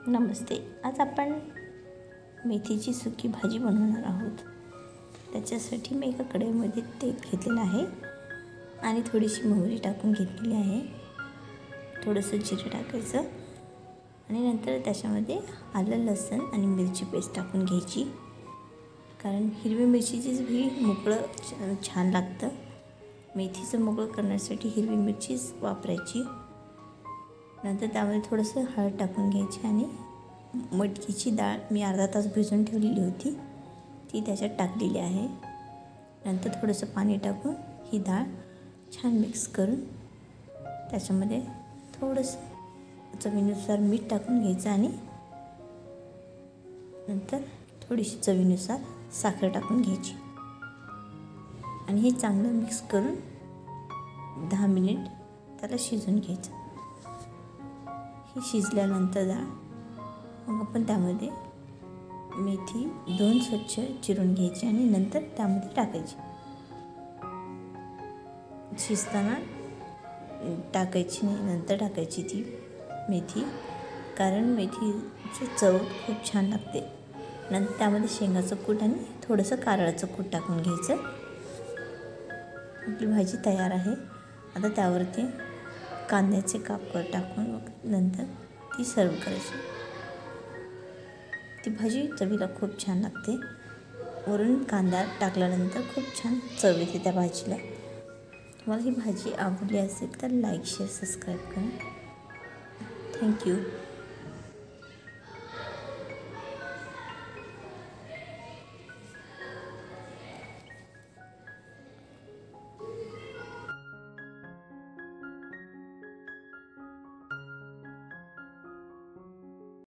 नमस्ते. आज आपण मेथीची सुकी भाजी बनवणार आहोत. त्याच्यासाठी मी एका कढईमध्ये तेल घेतलेलं आहे आणि थोडीशी मोहरी टाकून घेतलेली आहे. थोडंसं जिरं टाकायचं आणि नंतर त्याच्यामध्ये आलं, लसूण आणि मिरची पेस्ट टाकून घ्यायची. कारण हिरवी मिरचीचीच भी मोकळं छान लागतं. मेथीचं मोकळं करण्यासाठी हिरवी मिरचीच वापरायची. नंतर त्यामध्ये थोडंसं हळद टाकून घ्यायची आणि मटकीची डाळ मी अर्धा तास भिजवून ठेवलेली होती ती त्याच्यात टाकलेली आहे. नंतर थोडंसं पाणी टाकून ही डाळ छान मिक्स करून त्याच्यामध्ये थोडंसं चवीनुसार मीठ टाकून घ्यायचं आणि नंतर थोडीशी चवीनुसार साखर टाकून घ्यायची आणि हे चांगलं मिक्स करून 10 मिनिट त्याला शिजवून घ्यायचं. ही शिजल्यानंतर डाळ मग आपण त्यामध्ये मेथी 2 स्वच्छ चिरून घ्यायची आणि नंतर त्यामध्ये टाकायची. शिजताना टाकायची नाही, नंतर टाकायची ती मेथी, कारण मेथीची चव खूप छान लागते. नंतर त्यामध्ये शेंगाचं कूट आणि थोडंसं कारळाचं कूट टाकून घ्यायचं. आपली भाजी तयार आहे. आता त्यावरती कांद्याचे काप टाकून मग नंतर ती सर्व करायची. ती भाजी चवीला खूप छान लागते. वरून कांदा टाकल्यानंतर खूप छान चव येते त्या भाजीला. तुम्हाला ही भाजी आवडली असेल तर लाईक, शेअर, सबस्क्राईब करा. थँक्यू.